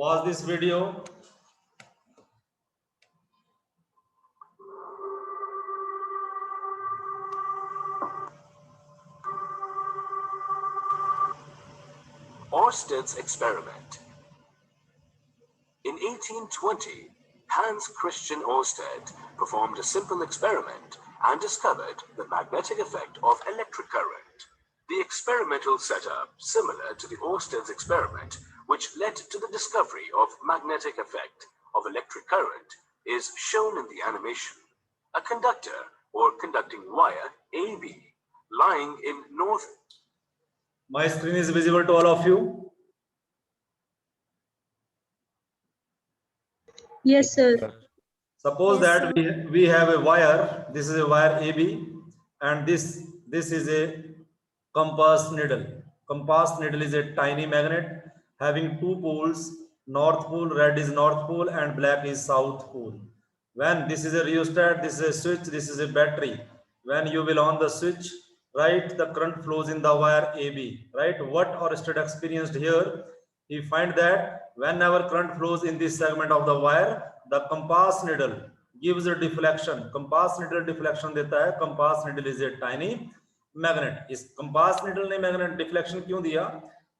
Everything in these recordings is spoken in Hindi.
Watch this video. Ørsted's experiment. In 1820, Hans Christian Ørsted performed a simple experiment and discovered the magnetic effect of electric current. The experimental setup, similar to the Ørsted's experiment, which led to the discovery of magnetic effect of electric current, is shown in the animation. A conductor or conducting wire AB lying in north. My screen is visible to all of you. Yes, sir. Suppose Yes, that we have a wire. This is a wire AB, and this is a compass needle. Compass needle is a tiny magnet having two poles. North pole, red is north pole, and black is south pole. When this is a rheostat, this is a switch, this is a battery. When you will on the switch, right, the current flows in the wire AB. Right, what Ørsted experienced here, he find that whenever current flows in this segment of the wire, the compass needle gives a deflection. Compass needle deflection देता है. Compass needle is a tiny magnet. इस compass needle ने magnet deflection क्यों दिया?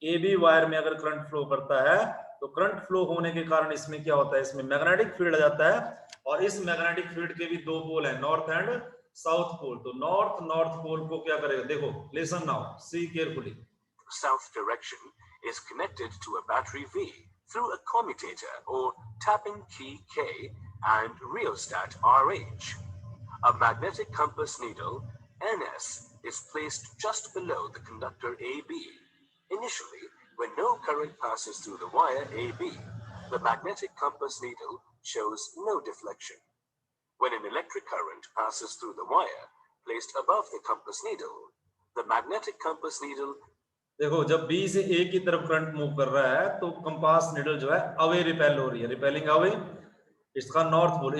AB वायर में अगर करंट फ्लो करता है तो करंट फ्लो होने के कारण इसमें क्या होता है, इसमें मैग्नेटिक फील्ड आ जाता है, और इस मैग्नेटिक फील्ड के भी दो पोल हैं, नॉर्थ एंड साउथ पोल. तो नॉर्थ पोल को क्या करेगा, देखो, listen now, see carefully. South direction is connected to a battery V through a commutator or tapping key K and rheostat RH. A magnetic compass needle NS is placed just below the conductor AB. Initially, when no current passes through the wire AB, the magnetic compass needle shows no deflection. When an electric current passes through the wire placed above the compass needle, the magnetic compass needle. देखो, जब B से A की तरफ करंट मूव कर रहा है तो कंपास निडल जो है अवे रिपेल हो रही है, रिपेलिंग अवे. इसका north pole,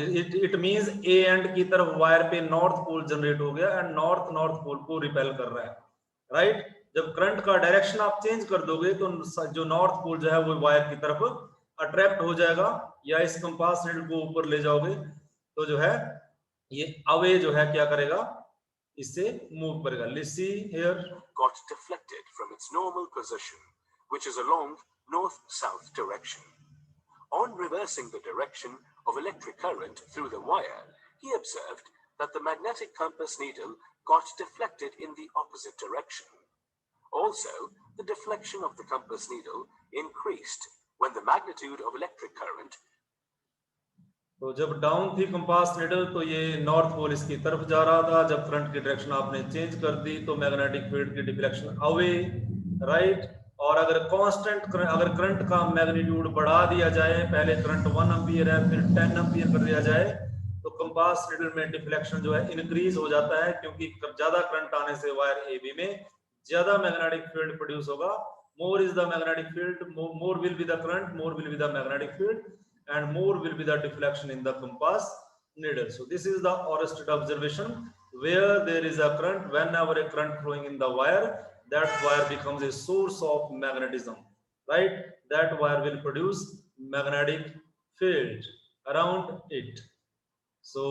it means A end की तरफ वायर पे नॉर्थ पोल जनरेट हो गया एंड नॉर्थ पोल को रिपेल कर रहा है. राइट, जब करंट का डायरेक्शन आप चेंज कर दोगे तो जो नॉर्थ पोल जो है वो वायर की तरफ अट्रैक्ट हो जाएगा, या इस कंपास निडल को ऊपर ले जाओगे तो जो है ये अवे जो है क्या करेगा, इससे मूव करेगा. लिसी here. Got deflected from its normal position, which is along north-south direction. On reversing the direction of electric current through the wire, he observed that the magnetic compass needle got deflected in the opposite direction. Also, the deflection of the compass needle increased when the magnitude of electric current. तो जब डाउन थी कंपास निडल तो ये नॉर्थ पोल इसकी तरफ जा रहा था. जब करंट की डायरेक्शन आपने चेंज कर दी तो मैग्नेटिक फील्ड की डिफ्लेक्शन अवे. राइट, और अगर कांस्टेंट अगर करंट का मैग्नीट्यूड बढ़ा दिया जाए, पहले करंट 1 एम्पियर है फिर 10 एम्पियर कर दिया जाए, तो कंपास निडल में डिफ्लेक्शन जो है इंक्रीज हो जाता है, क्योंकि ज्यादा करंट आने से वायर AB में ज्यादा मैग्नेटिक फील्ड प्रोड्यूस होगा. More is the magnetic field, more will be the current, more will be the magnetic field, and more will be the deflection in the compass needle. So this is the Ørsted observation. Where there is a current, whenever a current flowing in the wire, that wire becomes a source of magnetism. Right, that wire will produce magnetic field around it. So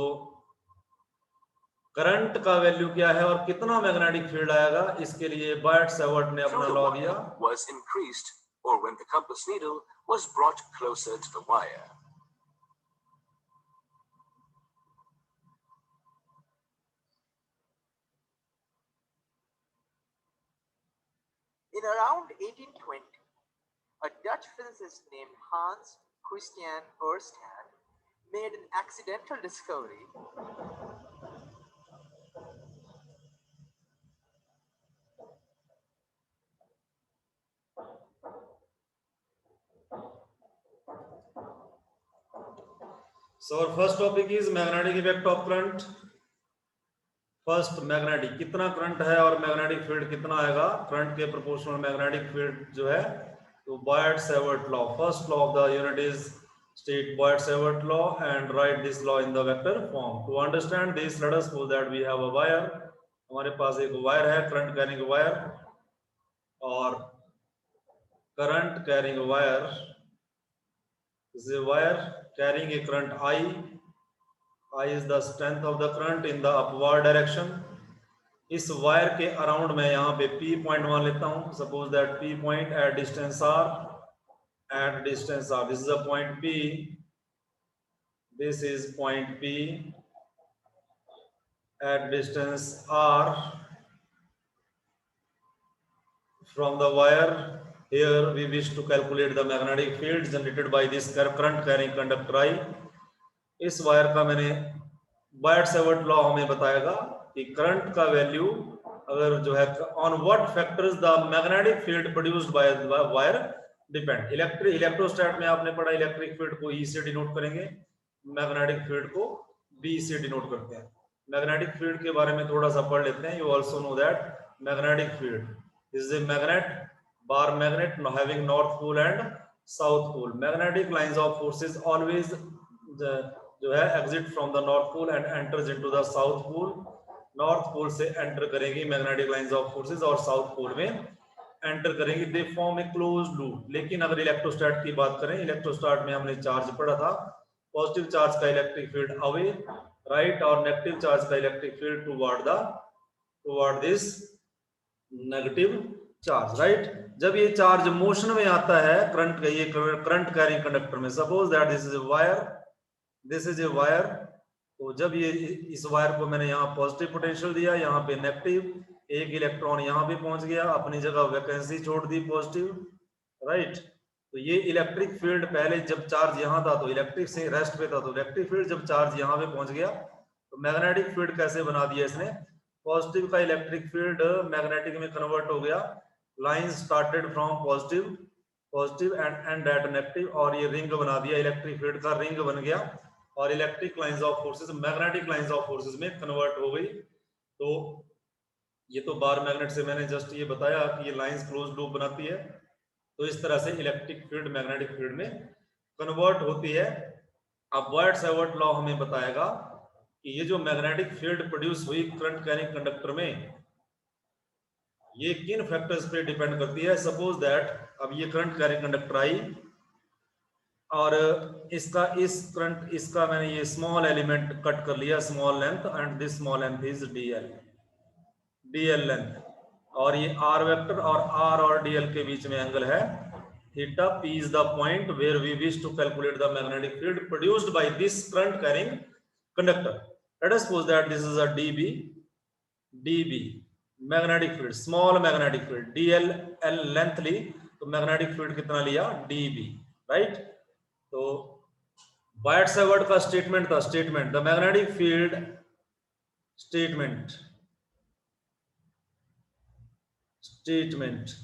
current का वैल्यू क्या है और कितना मैग्नेटिक फील्ड आएगा, इसके लिए बायट-सैवर्ट ने अपना लॉ दिया. Was increased, or when the compass needle was brought closer to the wire. In around 1820, a Dutch physicist named Hans Christian Ørsted made an accidental discovery. So our first topic is magnetic effect of current. First magnetic, कितना करंट है और मैग्नेटिक फील्ड कितना आएगा, करंट के प्रोपोर्शनल मैग्नेटिक फील्ड जो है, तो Biot Savart law. First law of the unit is state Boyd-Savitt law and write this law in the vector form. To understand this, let us suppose that we have a wire. हमारे पास एक वायर है, करंट कैरिंग वायर, और current carrying wire This is a wire carrying a current I. I is the strength of the current in the upward direction. इस वायर के अराउंड मैं यहाँ पे P पॉइंट मान लेता हूँ. Suppose that P point at distance R. At distance R, this is a point P. This is point P. At distance R from the wire. Here we wish to calculate the magnetic field generated by this current carrying conductor I. इस वायर का मैंने बायट-सेवर्ट लॉ हमें बताएगा कि करंट का वैल्यू अगर जो है on what factors the magnetic field produced by wire depend. Electrostat में आपने पढ़ा इलेक्ट्रिक फील्ड को E से डिनोट करेंगे, मैग्नेटिक फील्ड को B से डिनोट करते हैं. मैग्नेटिक फील्ड के बारे में थोड़ा सा पढ़ लेते हैं. You also know that magnetic field is a magnet, bar magnet having north pole and south pole. Magnetic lines of forces always जो है exit from the north pole and enters into the south pole. North pole से एंटर करेंगी मैग्नेटिक लाइंस ऑफ फोर्सेस और साउथ पोल में एंटर करेंगी. They form a closed loop. लेकिन अगर इलेक्ट्रोस्टैट की बात करें, इलेक्ट्रोस्टैट में हमने चार्ज पढ़ा था. पॉजिटिव चार्ज का इलेक्ट्रिक फील्ड अवे, राइट, और नेगेटिव चार्ज का electric field toward this negative charge, right. जब ये चार्ज मोशन में आता है करंट कैरिंग कंडक्टर में, suppose that this is a wire. तो जब ये इस वायर को मैंने यहाँ पॉजिटिव पोटेंशियल दिया, यहाँ पे नेगेटिव, एक इलेक्ट्रॉन यहाँ पे पहुंच गया, अपनी जगह वैकेंसी छोड़ दी पॉजिटिव, राइट. तो ये इलेक्ट्रिक फील्ड पहले जब चार्ज यहाँ था तो इलेक्ट्रिक से रेस्ट पे था, तो इलेक्ट्रिक फील्ड जब चार्ज यहाँ पे पहुंच गया तो मैग्नेटिक फील्ड कैसे बना दिया इसने, पॉजिटिव का इलेक्ट्रिक फील्ड मैग्नेटिक में कन्वर्ट हो गया. Line started from positive end at negative, और ये रिंग बना दिया, इलेक्ट्रिक फील्ड का रिंग बन गया और electric lines of forces magnetic lines of forces में कन्वर्ट हो गई. तो ये तो बार मैग्नेट से मैंने जस्ट ये बताया कि ये लाइंस क्लोज लूप बनाती है. तो इस तरह से इलेक्ट्रिक फील्ड मैग्नेटिक फील्ड में कन्वर्ट होती है. अब बायट-सेवर्ट लॉ हमें बताएगा कि ये जो मैग्नेटिक फील्ड प्रोड्यूस हुई करंट कैरिंग कंडक्टर में, ये किन फैक्टर्स पे डिपेंड करती है. सपोज दैट अब ये करंट कैरिंग कंडक्टर आई और इसका मैंने ये स्मॉल एलिमेंट कट कर लिया, small length, and this small length is DL length, और ये आर वेक्टर और आर और डीएल के बीच में एंगल है theta. P is the point where we wish to calculate the magnetic field produced by this current carrying conductor. Let us suppose that this is a DB magnetic field, small magnetic field. DL L length ली तो मैग्नेटिक फील्ड कितना लिया, डीबी, राइट. तो बायट-सेवर्ट का स्टेटमेंट था, the magnetic field statement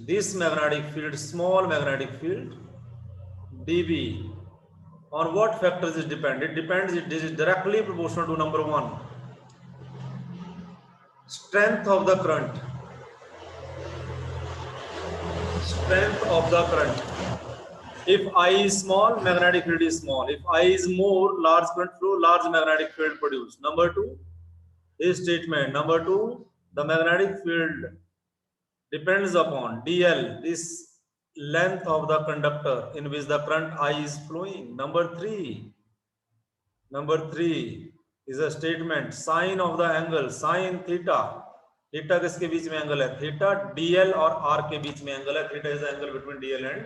this magnetic field, small magnetic field dB, on what factors it depends, it is directly proportional to number 1, strength of the current. If I is small, magnetic field is small. If I is more, large current flow, large magnetic field produced. Number 2 is statement. Number 2, the magnetic field depends upon dl, this length of the conductor in which the current I is flowing. Number 3 is a statement, sine of the angle, sine theta. Theta किसके बीच में एंगल है, थीटा dl और r के बीच में एंगल है. Theta is the angle between dl and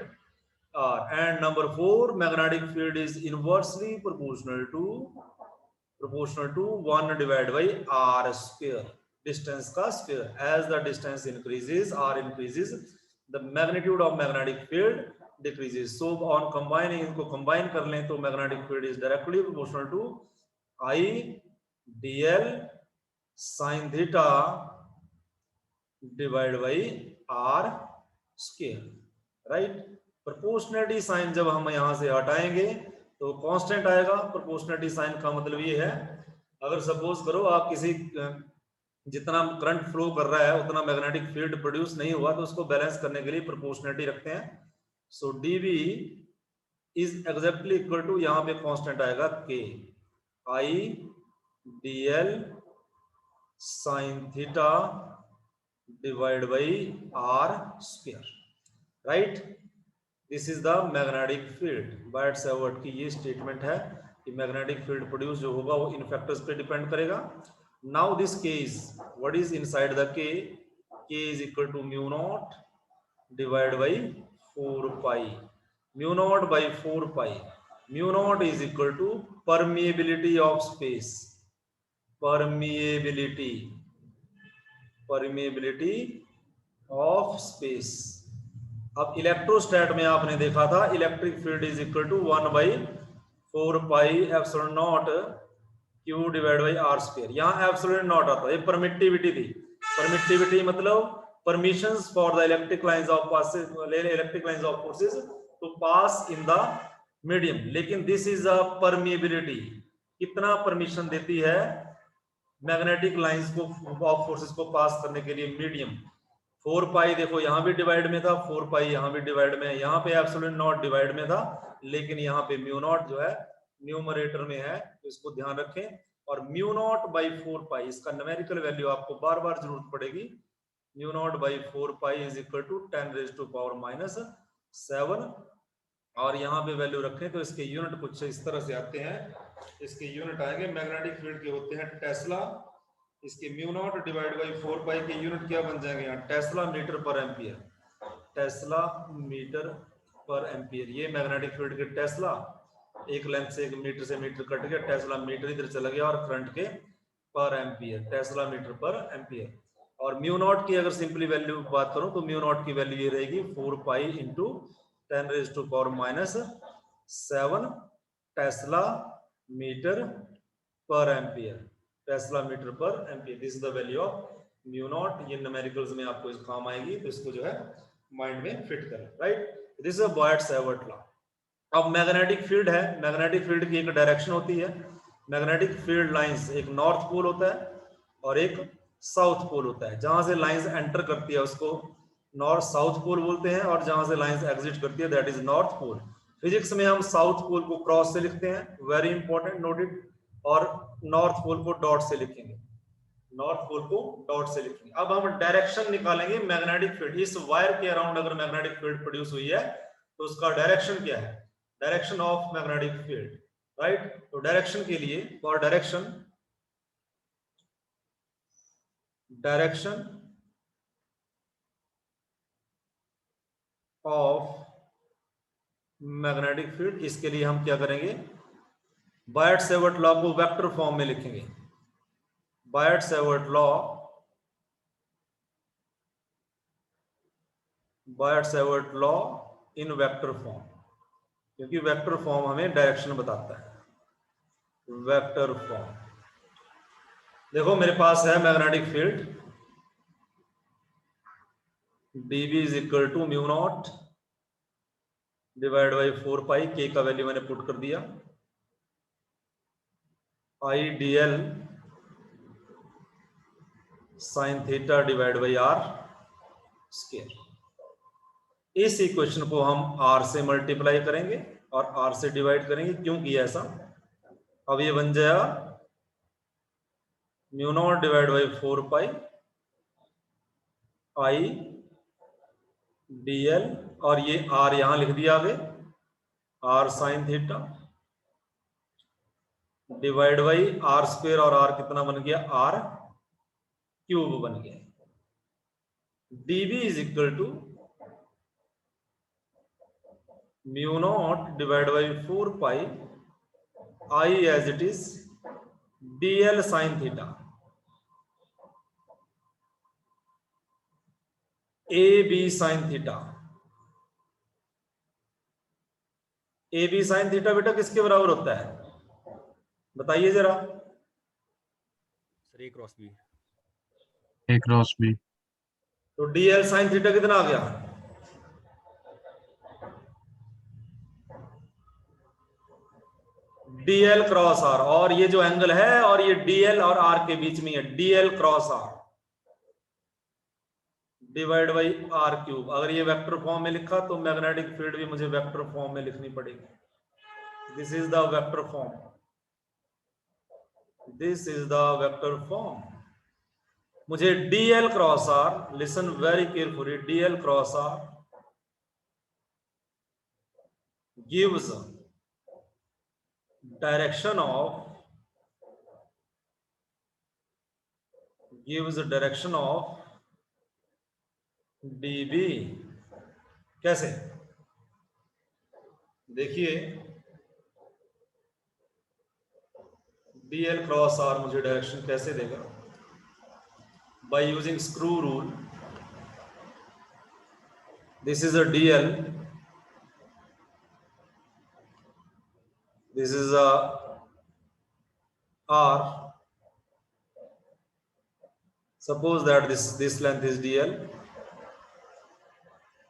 r. And number 4, magnetic field is inversely proportional to 1 divided by r square, distance का square. As the distance increases, r increases, the magnitude of magnetic field decreases. So on combining, इनको combine कर लें तो magnetic field is directly proportional to I dl sin theta divided by r square, right. Proportionality sign जब हम यहां से हटाएंगे तो कांस्टेंट आएगा. प्रोपोर्शनलिटी साइन का मतलब ये है, अगर सपोज करो आप किसी जितना करंट फ्लो कर रहा है उतना मैग्नेटिक फील्ड प्रोड्यूस नहीं हुआ, तो उसको बैलेंस करने के लिए प्रोपोर्शनलिटी रखते हैं. So DB is exactly equal to, यहाँ पे कांस्टेंट आएगा K I DL sine theta divide by are square, right. This is the magnetic field. Biot Savart की ये स्टेटमेंट है कि मैग्नेटिक फील्ड प्रोड्यूस जो होगा वो इन फैक्टर्स पे डिपेंड करेगा। Now this K is what is inside the K is equal to mu naught divide by 4 pi. Mu naught by 4 pi, mu naught is equal to permeability of space, permeability of space. अब इलेक्ट्रोस्टैट में आपने देखा था electric field is equal to 1/4 pi epsilon naught Q divide by are square. यहाँ एप्सिलॉन नॉट आता है, ये परमिटिविटी थी। परमिटिविटी मतलब permissions for the electric lines of forces to pass in the medium. लेकिन दिस इज अ परमिएबिलिटी, कितना परमिशन देती है मैग्नेटिक लाइंस को ऑफ फोर्सेस को पास करने के लिए मीडियम। 4 पाई देखो यहाँ भी डिवाइड में था, 4 पाई यहाँ भी डिवाइड में है, यहाँ पे एप्सिलॉन नॉट डिवाइड में था, लेकिन यहाँ पे म्यू नॉट जो है न्यूमरेटर में है, तो इसको ध्यान रखें। और म्यू नॉट बाई 4 पाई, इसका न्यूमेरिकल वैल्यू आपको बार बार जरूरत पड़ेगी। Mu naught by 4 pi is equal to 10⁻⁻⁷। और यहाँ पे वैल्यू रखें तो इसके यूनिट कुछ इस तरह से आते हैं। इसके यूनिट आएंगे मैग्नेटिक फील्ड के होते हैं टेस्ला। इसके mu naught divide by 4 pi के यूनिट क्या बन जाएंगे यहाँ, टेस्ला मीटर पर एम्पियर, टेस्ला मीटर पर एम्पियर। ये मैग्नेटिक फील्ड के टेस्ला, एक लेंथ से एक मीटर से मीटर कट गया, टेस्ला मीटर इधर चला गया, और करंट के पर एम्पियर, टेस्ला मीटर पर एम्पियर। और म्यू नॉट की अगर सिंपली वैल्यू बात करूं तो म्यू नॉट की वैल्यू ये रहेगी 4 पाई इंटू 10⁻⁻⁷ टेस्ला मीटर पर एम्पियर, टेस्ला मीटर पर ampere. This is the value of mu naught. ये न्यूमेरिकल्स में आपको इस काम आएगी, तो इसको जो है माइंड में फिट करें, right. This is Boyd Savart law. अब मैग्नेटिक फील्ड है, मैग्नेटिक फील्ड की एक डायरेक्शन होती है। मैग्नेटिक फील्ड लाइंस, एक नॉर्थ पोल होता है और एक साउथ पोल होता है। जहां से लाइंस एंटर करती है उसको नॉर्थ साउथ पोल बोलते हैं, और जहां से लाइंस एग्जिट करती है that is north pole. Physics में हम साउथ पोल को क्रॉस से लिखते हैं, वेरी इंपॉर्टेंट, नोट इट। और नॉर्थ पोल को डॉट से लिखेंगे, नॉर्थ पोल को डॉट से लिखेंगे। अब हम डायरेक्शन निकालेंगे मैग्नेटिक फील्ड। इस वायर के अराउंड अगर मैग्नेटिक फील्ड प्रोड्यूस हुई है तो उसका डायरेक्शन क्या है, direction of magnetic field, right. तो डायरेक्शन के लिए, for direction of magnetic field, इसके लिए हम क्या करेंगे, बायट सेवर्ट लॉ को वेक्टर फॉर्म में लिखेंगे। Biot Savart law in vector form, क्योंकि वेक्टर फॉर्म हमें डायरेक्शन बताता है। वेक्टर फॉर्म देखो मेरे पास है magnetic field dB is equal to mu naught divide by 4 pi, के का वैल्यू मैंने पुट कर दिया, I dl sine theta divide by are square. इस इक्वेशन को हम r से मल्टीप्लाई करेंगे और r से डिवाइड करेंगे। क्यों किया ऐसा, अब ये बन जाएगा mu naught divide by 4 pi I dl, और ये r यहां लिख दिया आगे, r sine theta divide by are square, और r कितना बन गया, r क्यूब बन गया। dB is equal to mu naught divide by 4 pi I as it is dl sine theta A B sine theta. A B sine theta बेटा किसके बराबर होता है, बताइए जरा। Sir A cross B. A cross B. तो dl साइन थीटा कितना आ गया, dl क्रॉस r, और ये जो एंगल है और ये dl और r के बीच में है, dl cross r divide by r cube. अगर ये वेक्टर फॉर्म में लिखा तो मैग्नेटिक फील्ड भी मुझे वेक्टर फॉर्म में लिखनी पड़ेगी। This is the vector form, this is the vector form. मुझे dl cross r, listen very carefully, dl cross r gives direction of dB। कैसे? देखिए dl क्रॉस r मुझे डायरेक्शन कैसे देगा? By using screw rule. This is a dl, this is a r, suppose that this length is dl,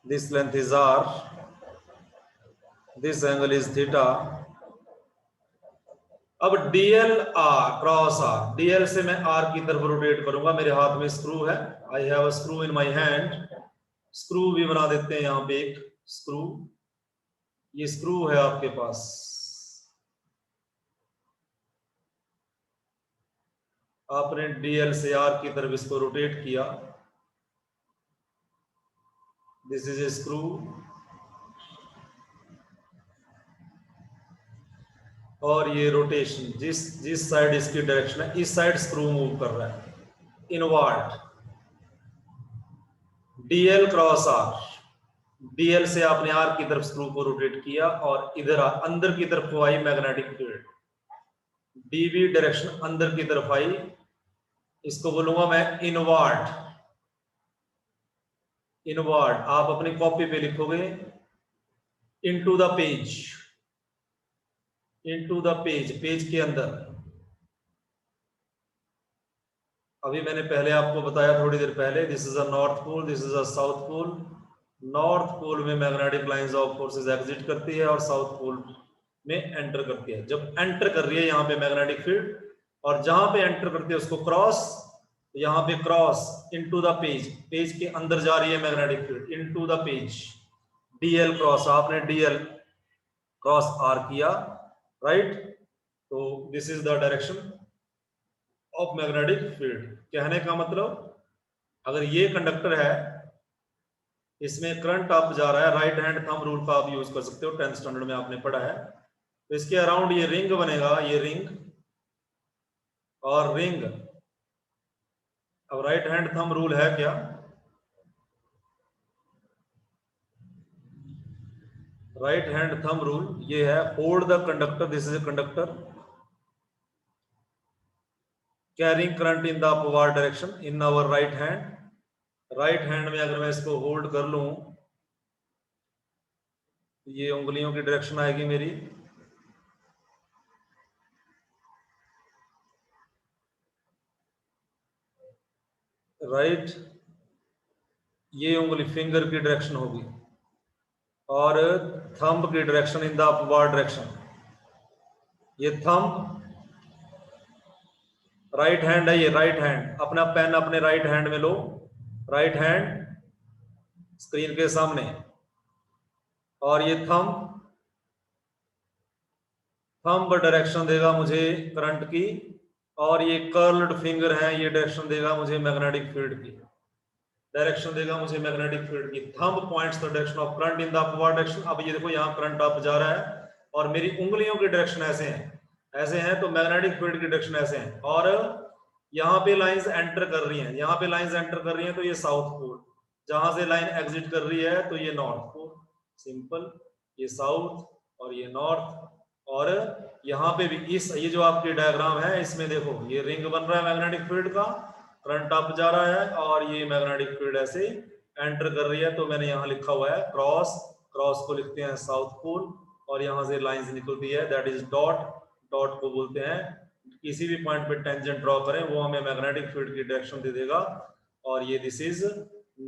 this length is r, this angle is theta। अब dl r cross r, dl से मैं r की तरफ रोटेट करूंगा, मेरे हाथ में स्क्रू है, I have a screw in my hand. Screw भी बना देते हैं यहां पे एक स्क्रू, ये स्क्रू है आपके पास। आपने dl से r की तरफ इसको रोटेट किया, दिस इज ए स्क्रू, और ये रोटेशन जिस साइड इसकी डायरेक्शन है, इस साइड स्क्रू मूव कर रहा है inward. dl cross r, dl से आपने r की तरफ स्क्रू को रोटेट किया और इधर अंदर की तरफ को आई मैग्नेटिक फील्ड, dv डायरेक्शन अंदर की तरफ आई, इसको बोलूंगा मैं इनवर्ड। इनवर्ड आप अपनी कॉपी पे लिखोगे into the page, into the page, page के अंदर। अभी मैंने पहले आपको बताया थोड़ी देर पहले, this is a north pole, this is a south pole. North pole में magnetic lines of forces exit करती है और साउथ पोल में एंटर करती है। जब एंटर कर रही है यहाँ पे मैग्नेटिक फील्ड, और जहां पे एंटर करती है उसको क्रॉस, यहाँ पे cross into the page, page के अंदर जा रही है magnetic field into the page. dl cross, आपने dl क्रॉस r किया, राइट? तो this is the direction of magnetic field. कहने का मतलब, अगर ये कंडक्टर है, इसमें करंट अप जा रहा है, राइट हैंड थंब रूल का आप यूज कर सकते हो, 10th स्टैंडर्ड में आपने पढ़ा है। तो इसके अराउंड ये रिंग बनेगा, ये रिंग और रिंग। अब राइट हैंड थंब रूल है क्या? राइट हैंड थंब रूल ये है, hold the conductor, this is a conductor carrying current in the upward direction in our right hand. Right hand में अगर मैं इसको होल्ड कर लूं, ये उंगलियों की डायरेक्शन आएगी मेरी, राइट, ये उंगली फिंगर की डायरेक्शन होगी, और थंब की direction in the upward direction. ये थंब राइट हैंड है, ये राइट हैंड, अपना पेन अपने राइट हैंड में लो, राइट हैंड स्क्रीन के सामने, और ये थंब डायरेक्शन देगा मुझे करंट की, और ये कर्ल्ड फिंगर है, ये डायरेक्शन देगा मुझे मैग्नेटिक फील्ड की, डायरेक्शन देगा मुझे मैग्नेटिक फील्ड की। Thumb points the direction of current in the upward direction. अब ये देखो यहाँ करंट अप जा रहा है और मेरी उंगलियों की डायरेक्शन ऐसे हैं, तो मैग्नेटिक फील्ड की डायरेक्शन ऐसे है, और यहाँ पे लाइंस एंटर कर रही हैं, यहाँ पे लाइंस एंटर कर रही हैं, तो ये साउथ पोल, जहां से लाइन एग्जिट कर रही है तो ये नॉर्थ पोल। सिंपल, ये साउथ और ये नॉर्थ। और यहाँ पे भी ये जो आपकी डायग्राम है, इसमें देखो ये रिंग बन रहा है मैग्नेटिक फील्ड का, करंट अप जा रहा है और ये मैग्नेटिक फील्ड ऐसे एंटर कर रही है। तो मैंने यहाँ लिखा हुआ है क्रॉस, क्रॉस को लिखते हैं साउथ पोल, और यहाँ से लाइंस निकलती है, दैट इज डॉट, डॉट को बोलते हैं, किसी भी पॉइंट पे टेंजेंट ड्रॉ करें वो हमें मैग्नेटिक फील्ड की डायरेक्शन दे देगा, और ये दिस इज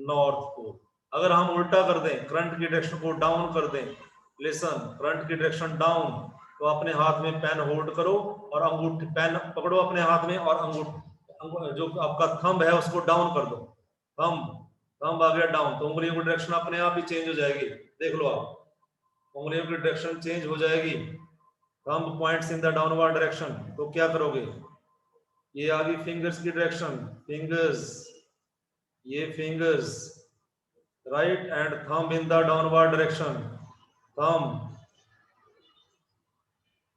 नॉर्थ पोल। अगर हम उल्टा कर दें, करंट की डायरेक्शन को डाउन कर दें, लिसन, करंट की डायरेक्शन डाउन, तो अपने हाथ में पेन होल्ड करो और अंगूठी, पेन पकड़ो अपने हाथ में और अंगूठी, जो आपका थंब है उसको डाउन कर दो, थंब आ गया डाउन, तो उंगलियों की डायरेक्शन अपने आप ही चेंज हो जाएगी। देख लो आप, उंगलियों की डायरेक्शन चेंज हो जाएगी, thumb points in the downward direction. तो क्या करोगे, ये आ गई फिंगर्स की डायरेक्शन, फिंगर्स, ये fingers right, and thumb in the downward direction, thumb,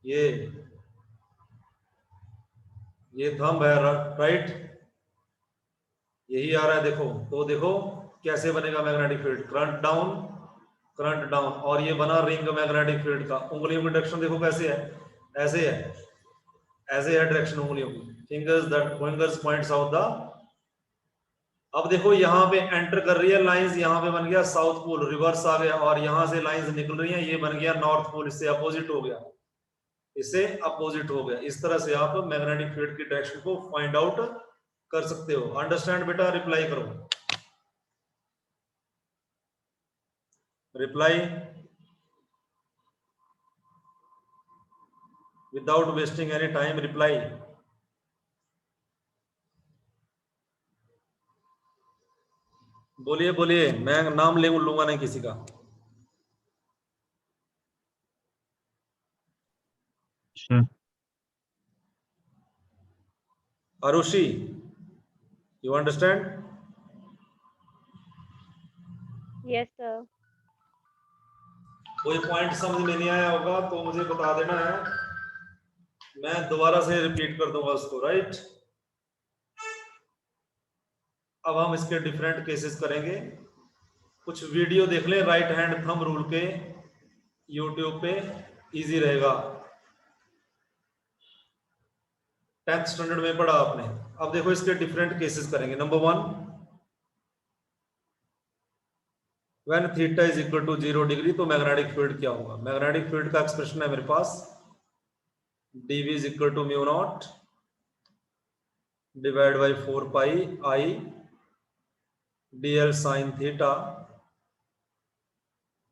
ये थंब है, राइट, यही आ रहा है देखो। तो देखो कैसे बनेगा मैग्नेटिक फील्ड, करंट डाउन, और ये बना रिंग मैग्नेटिक फील्ड का। उंगलियों की डायरेक्शन देखो कैसे है, ऐसे है डायरेक्शन उंगलियों की, फिंगर्स पॉइंट्स आउट द। अब देखो यहाँ पे एंटर कर रही है लाइंस, यहाँ पे बन गया साउथ पोल, रिवर्स आ गया, और यहाँ से लाइंस निकल रही हैं, ये बन गया नॉर्थ पोल, इससे अपोजिट हो गया, इस तरह से आप मैग्नेटिक फील्ड की डायरेक्शन को फाइंड आउट कर सकते हो। अंडरस्टैंड बेटा, रिप्लाई करो, reply without wasting any time, reply. बोलिए, मैं नाम लूंगा नहीं किसी का। Sir. Arushi, you understand? Yes, sir. कोई पॉइंट समझ में नहीं आया होगा तो मुझे बता देना है, मैं दोबारा से रिपीट कर दूंगा उसको, राइट। अब हम इसके डिफरेंट केसेस करेंगे, कुछ वीडियो देख लें राइट हैंड थंब रूल के यूट्यूब पे, इजी रहेगा, 10th स्टैंडर्ड में पढ़ा आपने। अब देखो इसके डिफरेंट केसेस करेंगे। Number 1, when theta is equal to 0 degree, तो मैग्नेटिक फील्ड क्या होगा? मैग्नेटिक फील्ड का एक्सप्रेशन है मेरे पास, dv is equal to mu naught divide by 4 pi I dl sine theta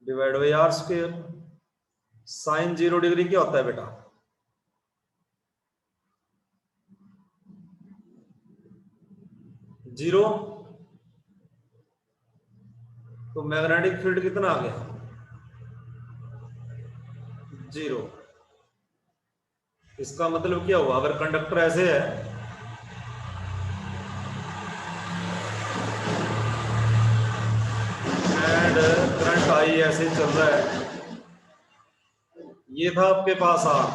divide by are square. Sine 0 degree क्या होता है बेटा? जीरो। तो मैग्नेटिक फील्ड कितना आ गया? 0। इसका मतलब क्या हुआ? अगर कंडक्टर ऐसे है, एंड करंट आई ऐसे चल रहा है, ये था आपके पास आर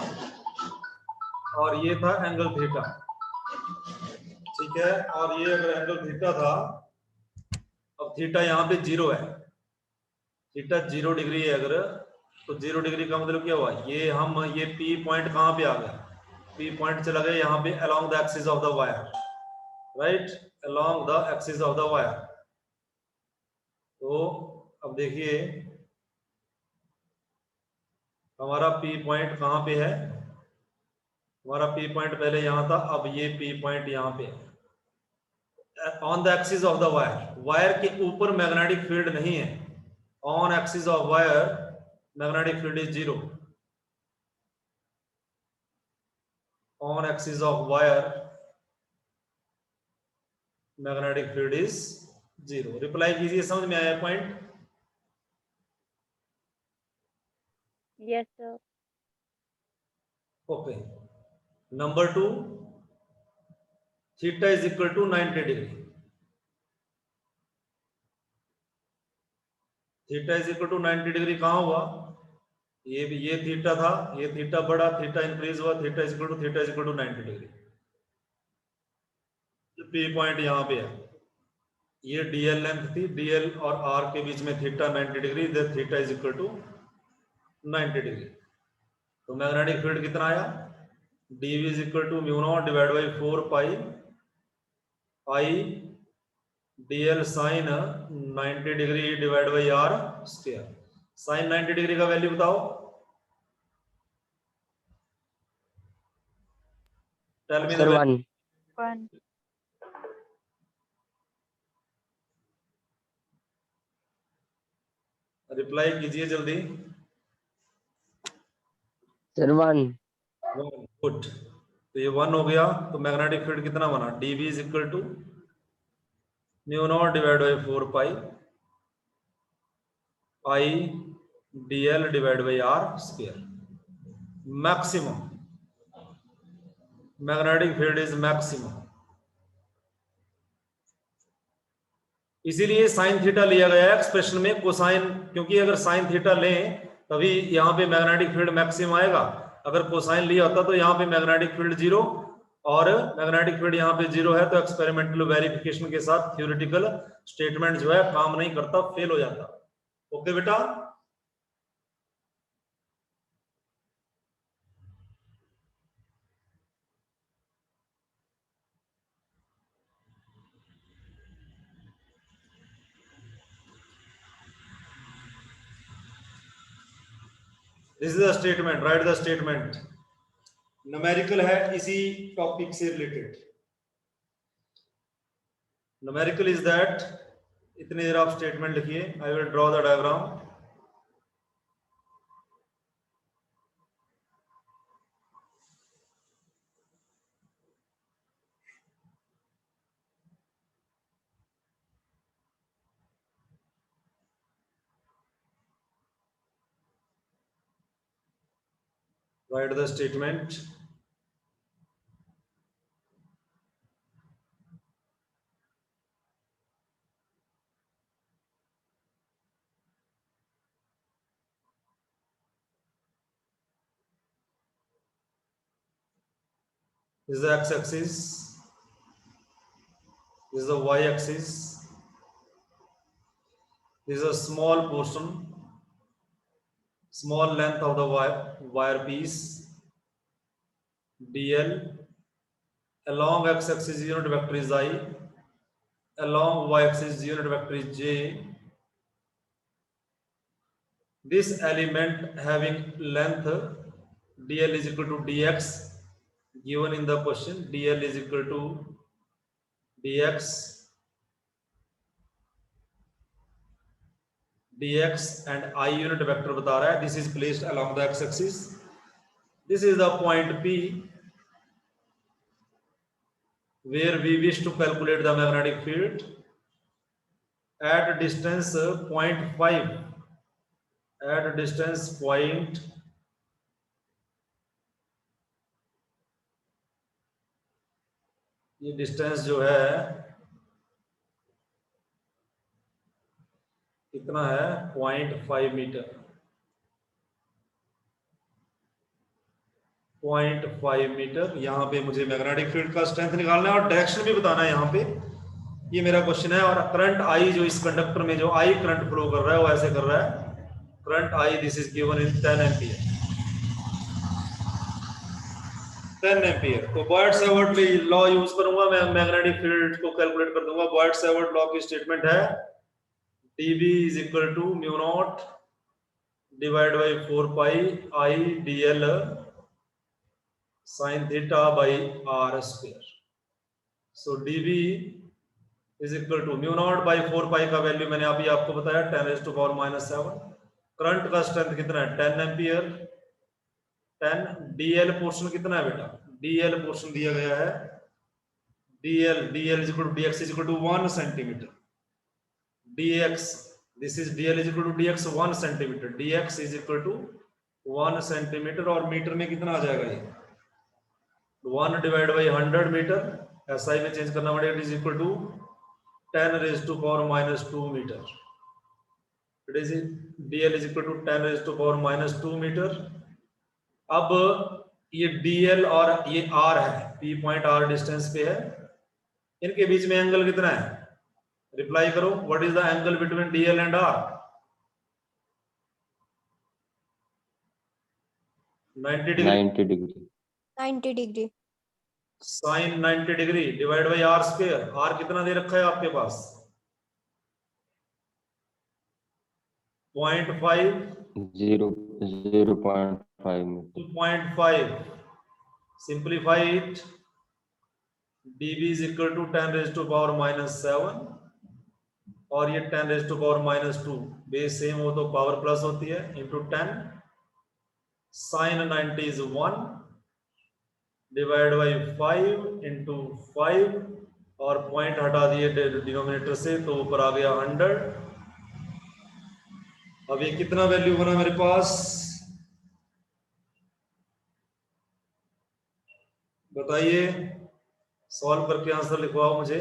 और ये था एंगल थीटा, ठीक है, और ये अगर एंगल थीटा था, अब थीटा यहाँ पे 0 है, थीटा 0 डिग्री है अगर, तो 0 डिग्री का मतलब क्या हुआ? ये पी पॉइंट कहाँ पे आ गया? पी पॉइंट चला गया यहाँ पे along the axis of the wire, right, along the axis of the wire. तो अब देखिए हमारा पी पॉइंट कहाँ पे है? हमारा पी पॉइंट पहले यहां था, अब ये पी पॉइंट यहाँ पे on the axis of the wire. Wire के ऊपर मैग्नेटिक फील्ड नहीं है, on axis of wire magnetic field is 0, on axis of wire magnetic field is 0। Reply कीजिए, समझ में आया point? Yes, sir. Okay. Number 2, theta is equal to 90 degree. Theta is equal to 90 degree कहां हुआ? ये थीटा था, ये थीटा बढ़ा, थीटा इंक्रीज हुआ, theta is equal to 90 degree. P point यहां पे है, ये डीएल लेंथ थी, डीएल और आर के बीच में theta 90 degree, theta is equal to 90 degree. तो मैग्नेटिक फील्ड कितना आया? Dv is equal to mu naught divide by 4 pi I DL sine 90 degree divide by are square. Sine 90 degree का वैल्यू बताओ, टेल मी द 1. 1. रिप्लाई कीजिए जल्दी। Sir, 1. गुड, तो ये 1 हो गया, तो मैग्नेटिक फील्ड कितना बना? Dv is equal to mu naught divide by 4 pi I dl divide by are square. Maximum magnetic field is maximum, इसीलिए साइन थीटा लिया गया है एक्सप्रेशन में, कोसाइन, क्योंकि अगर साइन थीटा लें तभी यहाँ पे मैग्नेटिक फील्ड मैक्सिमम आएगा। अगर कोसाइन लिया होता तो यहाँ पे मैग्नेटिक फील्ड जीरो और मैग्नेटिक फील्ड यहाँ पे जीरो है, तो एक्सपेरिमेंटल वेरिफिकेशन के साथ थ्योरेटिकल स्टेटमेंट जो है काम नहीं करता, फेल हो जाता। ओके बेटा, this is the statement, right the statement. Numerical है इसी टॉपिक से रिलेटेड। न्यूमेरिकल इज दैट, इतनी देर आप स्टेटमेंट लिखिए, I will draw the diagram. Write the statement. This is the x-axis. This is the y-axis. This is a small portion, small length of the wire piece, dl. Along x-axis unit vector is I. Along y-axis unit vector is j. This element having length dl is equal to dx, given in the question. dl is equal to dx and I unit vector बता रहा है. This is placed along the x-axis. This is the point P where we wish to calculate the magnetic field at distance 0.5. At distance point ये डिस्टेंस जो है कितना है 0.5 मीटर। 0.5 मीटर। यहाँ पे मुझे मैग्नेटिक फील्ड का स्ट्रेंथ निकालना है और डायरेक्शन भी बताना है। यहाँ पे ये मेरा क्वेश्चन है। और करंट आई जो इस कंडक्टर में जो आई करंट फ्लो कर रहा है वो ऐसे कर रहा है, current I this is given in 10 ampere. 10 ampere. तो बॉयड-सैवर्ट लॉ यूज करूंगा मैं, मैग्नेटिक फील्ड को कैलकुलेट कर दूंगा। बॉयड-सैवर्ट लॉ की स्टेटमेंट है dB is equal to mu naught divide by 4 pi I dl sin theta by r square. So dB is equal to mu naught by 4 पाई का वैल्यू मैंने अभी आपको बताया 10⁻⁻⁷। करंट का स्ट्रेंथ कितना है 10 एम्पियर। 10 dl पोर्शन कितना है बेटा, dl पोर्शन दिया गया है dl is equal to dx is equal to 1 centimetre. dx this is dl is equal to dx 1 centimetre. dx is equal to 1 centimetre और मीटर में कितना आ जाएगा ये 1 डिवाइड बाई 100 मीटर। SI में चेंज करना पड़ेगा। It is equal to 10⁻⁻² metre. It is dl is equal to 10⁻⁻² metre. अब ये dl और ये r है, p पॉइंट r डिस्टेंस पे है, इनके बीच में एंगल कितना है रिप्लाई करो। What is the angle between dl and r? 90 degree. 90 degree. Sine 90 degree divide by are square. R कितना दे रखा है आपके पास 0.5 0.5 2.5। Simplify it. dB is equal to 10⁻⁻⁷ और ये 10⁻⁻²। बेस सेम हो तो पावर प्लस होती है into 10। Sine 90 is 1 divide by 5 into 5 और पॉइंट हटा दिए डिनोमिनेटर से तो ऊपर आ गया 100। अब ये कितना वैल्यू बना मेरे पास बताइए, सॉल्व करके आंसर लिखवाओ मुझे।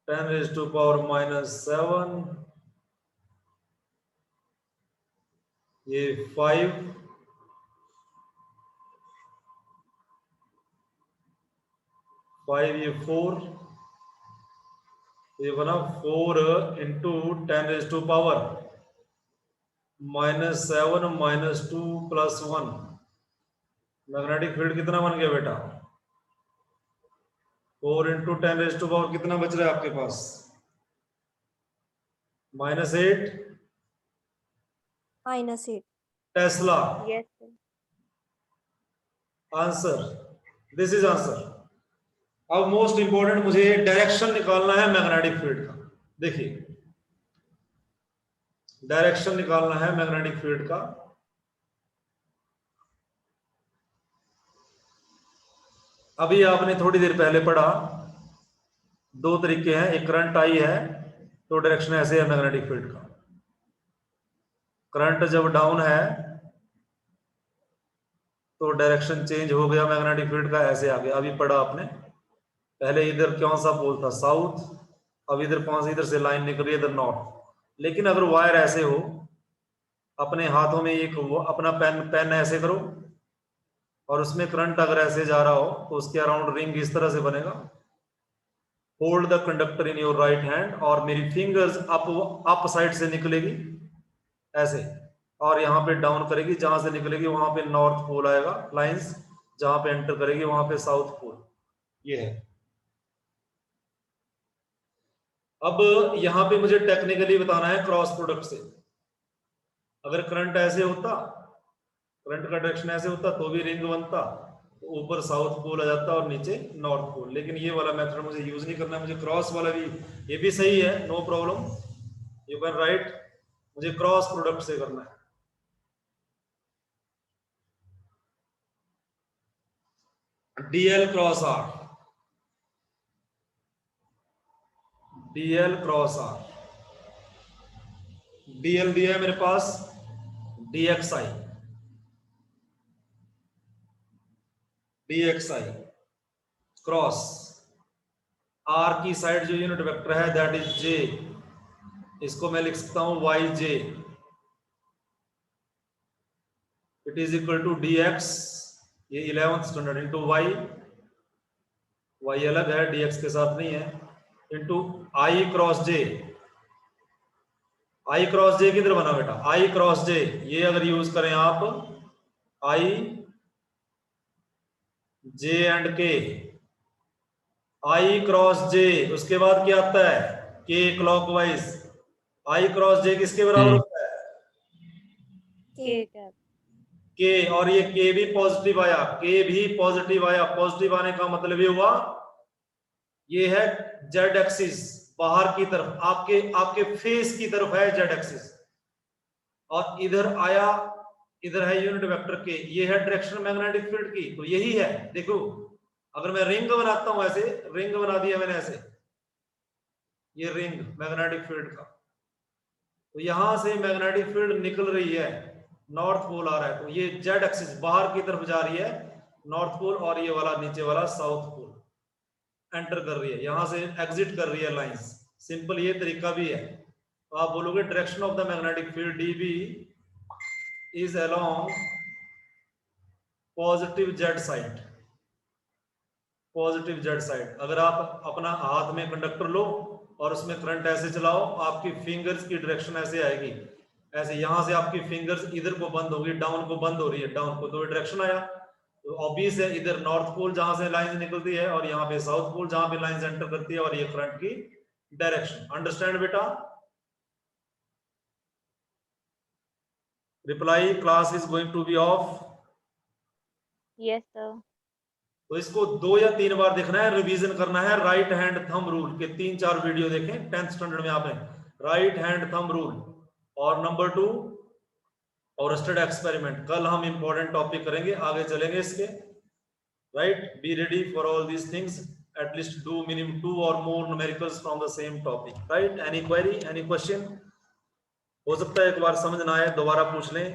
10⁻⁻⁷, ये 5 5 ये 4, ये बना 4 इंटू 10⁻⁻⁻, -7 -2 +1। मैग्नेटिक फील्ड कितना बन गया बेटा? 4 इंटू 10⁻⁻, कितना बच रहा है आपके पास? -8 -8. Tesla. Yes, sir. Answer, this is answer. अब मोस्ट इंपॉर्टेंट, मुझे डायरेक्शन निकालना है मैग्नेटिक फील्ड का। देखिए, डायरेक्शन निकालना है मैग्नेटिक फील्ड का। अभी आपने थोड़ी देर पहले पढ़ा, दो तरीके हैं, एक करंट आई है तो डायरेक्शन ऐसे है मैग्नेटिक फील्ड का। करंट जब डाउन है तो डायरेक्शन चेंज हो गया मैग्नेटिक फील्ड का, ऐसे आ गया। अभी पढ़ा आपने, पहले इधर कौन सा पोल था? साउथ। अब इधर कौन सा, इधर से लाइन निकल रही है, इधर नॉर्थ। लेकिन अगर वायर ऐसे हो, अपने हाथों में एक अपना पेन ऐसे करो और उसमें करंट अगर ऐसे जा रहा हो तो उसके अराउंड रिंग इस तरह से बनेगा। Hold the conductor in your right hand, और मेरी फिंगर्स अप साइड से निकलेगी ऐसे, और यहाँ पे डाउन करेगी, जहां से निकलेगी वहां पे नॉर्थ पोल आएगा लाइंस, जहां पे एंटर करेगी वहां पे साउथ पोल। ये है। अब यहां पे मुझे टेक्निकली बताना है क्रॉस प्रोडक्ट से। अगर करंट ऐसे होता, करंट का डायरेक्शन ऐसे होता तो भी रिंग बनता, तो ऊपर साउथ पोल आ जाता और नीचे नॉर्थ पोल। लेकिन ये वाला मेथड मुझे यूज नहीं करना, मुझे क्रॉस वाला भी, ये भी सही है, no problem, you can write, मुझे क्रॉस प्रोडक्ट से करना है। Dl cross r, dl cross r. Dl दिया है मेरे पास, डीएक्सआई, डीएक्सआई क्रॉस आर की साइड जो यूनिट वेक्टर है दैट इज जे, इसको मैं लिख सकता हूं y j, it is equal to dx, ये 11th standard, into Y, Y अलग है, डीएक्स के साथ नहीं है, इंटू आई क्रॉस जे। आई क्रॉस जे किधर बना बेटा? आई क्रॉस जे, ये अगर यूज करें आप, आई जे एंड के, आई क्रॉस जे, उसके बाद क्या आता है? के क्लॉकवाइज। आई क्रॉस जे किसके बराबर होता है? K cap. के, और ये के भी पॉजिटिव आया, के भी पॉजिटिव आया। पॉजिटिव आने का मतलब ये हुआ, ये है जेड एक्सिस, बाहर की तरफ, आपके फेस की तरफ है जेड एक्सिस, और इधर आया, इधर है यूनिट वेक्टर के, ये है डायरेक्शन मैग्नेटिक फील्ड की। तो यही है, देखो अगर मैं रिंग बनाता हूं ऐसे, रिंग बना दिया मैंने ऐसे, ये रिंग मैग्नेटिक फील्ड का, तो यहां से मैग्नेटिक फील्ड निकल रही है, नॉर्थ पोल आ रहा है, तो ये जेड एक्सिस बाहर की तरफ जा रही है, नॉर्थ पोल, और ये वाला नीचे वाला साउथ पोल एंटर कर रही है, यहां से एग्जिट कर रही है लाइंस। सिंपल ये तरीका भी है। तो आप बोलोगे direction of the magnetic field dB is along positive Z side, positive Z side. अगर आप अपना हाथ में कंडक्टर लो और उसमें करंट ऐसे चलाओ, आपकी फिंगर्स की डायरेक्शन ऐसे आएगी, ऐसे, यहां से आपकी फिंगर्स इधर को बंद होगी, डाउन को बंद हो रही है, डाउन को, तो डायरेक्शन आया। तो ऑब्वियस है, इधर नॉर्थ पोल जहां से लाइन निकलती है, और यहाँ पे साउथ पोल जहां पे लाइन एंटर करती है, और ये करंट की डायरेक्शन। अंडरस्टैंड बेटा? Reply, class is going to be off. Yes, sir. तो इसको 2 या 3 बार देखना है, रिवीजन करना है। राइट हैंड थंब रूल के 3-4 वीडियो देखें 10th स्टैंडर्ड में आपने, राइट हैंड थंब रूल, और नंबर 2 और स्टड एक्सपेरिमेंट। कल हम इंपॉर्टेंट टॉपिक करेंगे, आगे चलेंगे इसके। Right, be ready for all these things, at least do minimum 2 or more numericals from the same topic. Right, any query, any question? हो सकता है एक बार समझ ना आए, दोबारा पूछ लें।